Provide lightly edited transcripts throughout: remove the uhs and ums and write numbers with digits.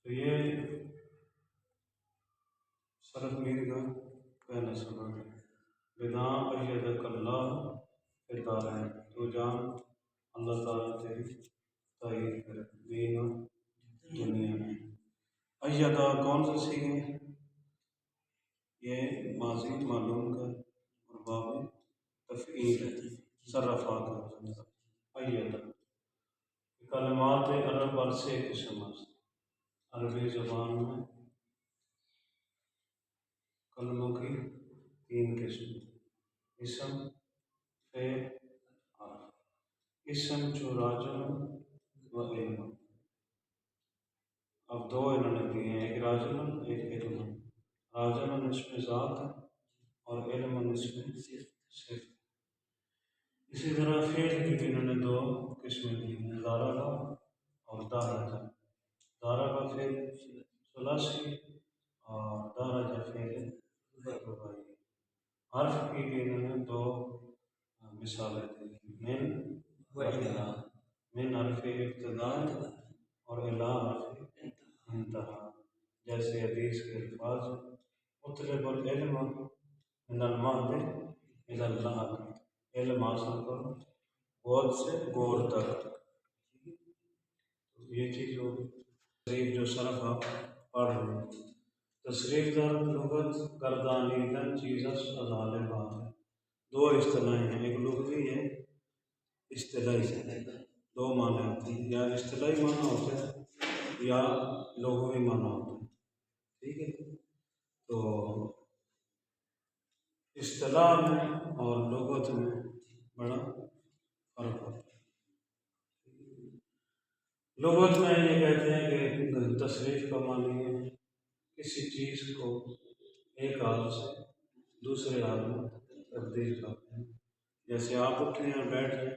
تو یہ صرف میر کا پہلا سبق ہے۔ بنا ایدک اللہ کردار ہے تو جان اللہ تعالیٰ تیری تعریف کرے دین و دنیا میں۔ ایدہ کون سا سیکھیں؟ یہ ماضی معلوم کا اور باب تفعیل ہے، صرفا کا ایدہ کلمات عرب عرصے قسم ہے۔ عربی زبان میں کلموں کی تین قسم: اسم، فعل، حرف۔ اسم جو راجل و علم، اب دو انہوں نے دیے ہیں، ایک راجل ایک علم۔ راجل اس میں ذات ہے اور علم اس میں صفت۔ اسی طرح فعل کی بھی انہوں نے دو قسمیں دی ہیں، ضرب اور دارج۔ ضرب فعل ثلاثی اور دارج فعل رباعی۔ حرف کی بھی انہوں نے دو مثالیں دی، من و الا۔ من حرف ابتدا اور الا حرف انتہا، جیسے حدیث کے الفاظ اطلب العلم من المہد الی اللحد، علم حاصل کرو گود سے گور تک۔ یہ چیز ہو تصریف جو صرف آپ پڑھ رہے ہیں۔ تصریف در لغت گردانیدن چیزس ازال بات ہے۔ دو اصطلاحیں ہیں، ایک لغوی ہے، اصطلاحی۔ دو معنی ہوتے ہیں، یا اصطلاحی معنی ہوتا ہے یا لغوی معنی ہوتا ہے، ٹھیک ہے؟ تو اصطلاح میں اور لغت میں بڑا فرق ہوتا ہے۔ لغت میں یہ کہتے ہیں کہ تصریف کا معنی ہے کسی چیز کو ایک حال سے دوسرے حال میں تبدیل کرتے ہیں۔ جیسے آپ اٹھے ہیں بیٹھ جائیں،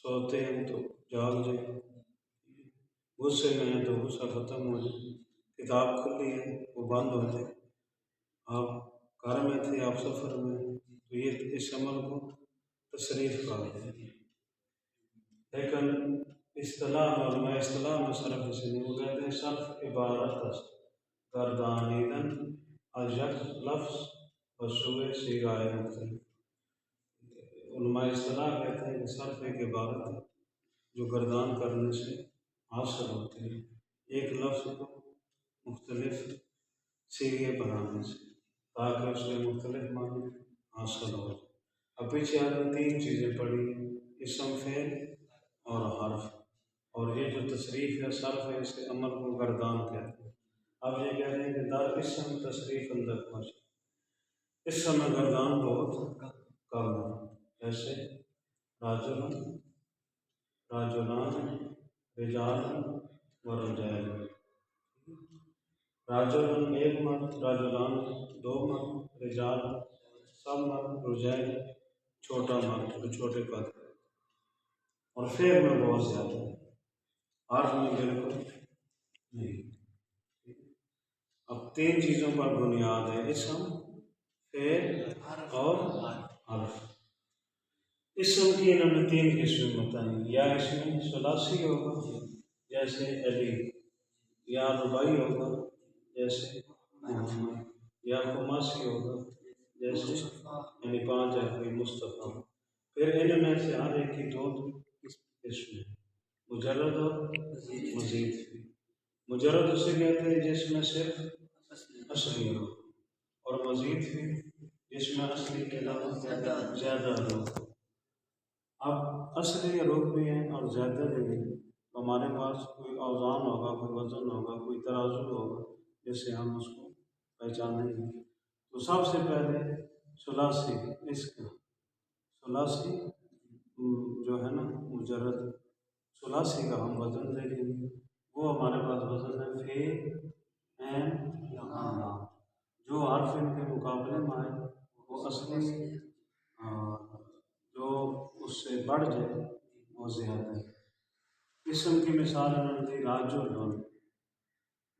سوتے ہیں تو جاگ جائیں، غصے میں ہیں تو غصہ ختم ہو جائے، کتاب کھلی ہے وہ بند ہو جائے، آپ گھر میں تھے آپ سفر میں، تو یہ اس عمل کو تصریف کہتے ہیں۔ لیکن اصطلاح میں صرف اسے نہیں، وہ کہتے ہیں صرف عبارت است گردانیدن از یک لفظ و سوء صیغۂ مختلف۔ علماء اصطلاح کہتے ہیں کہ صرف ایک عبارت ہے جو گردان کرنے سے حاصل ہوتی ہے، ایک لفظ کو مختلف صیغے بنانے سے، تاکہ اس کے مختلف معنی حاصل ہو جائے۔ اب پیچھے آپ نے تین چیزیں پڑھی، اسم، فعل اور حرف، اور یہ جو تصریف ہے صرف ہے، اس کے عمل کو گردان کہتے ہیں۔ اب یہ کہہ رہے ہیں کہ در اسم تصریف اندر پہنچ، اس میں گردان بہت کم ہے، جیسے راجل، راجلان، رجال و رجال۔ راجل ایک مرد، راجلان دو مرد، رجال سب مرد، رجال چھوٹا مرد جو چھوٹے قد کا۔ اور فعل میں بہت زیادہ ہے، حرف میں بالکل نہیں۔ اب تین چیزوں پر بنیاد ہے، اسم، فعل اور حرف۔ اسم کی انہوں نے تین قسمیں بتائیں، یا اسم ثلاثی ہوگا جیسے علی، یا رباعی ہوگا جیسے محمد، یا خماسی ہوگا جیسے یعنی 5 حرفی مصطفیٰ۔ پھر ان میں سے ہر ایک کی دو قسمیں، مجرد اور مزید بھی۔ مجرد اسے کہتے ہیں جس میں صرف اصلی ہو، اور مزید بھی جس میں اصلی کے علاوہ زیادہ ہو۔ اب اصلی روح بھی ہیں اور زیادہ بھی ہیں، ہمارے پاس کوئی اوزان ہوگا، کوئی وزن ہوگا، کوئی ترازو ہوگا جس سے ہم اس کو پہچانیں گے۔ تو سب سے پہلے ثلاثی، اس کا ثلاثی جو ہے نا مجرد ثلاثی کا ہم وزن لے لیں گے، وہ ہمارے پاس وزن ہے فعل، عین، لام۔ جو حرف ان کے مقابلے میں آئے وہ اصلی، جو اس سے بڑھ جائے وہ زیادہ ہے۔ اسم کی مثال انہوں نے دی راجل،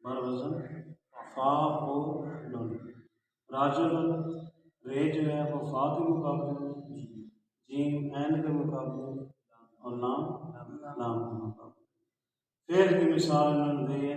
بر وزن فاعل۔ راجل رے جو ہے وہ فا کے مقابلے میں، جیم عین کے مقابلے میں، اور لام کے مقابلے۔ فعل کی مثال انہوں نے دی ہے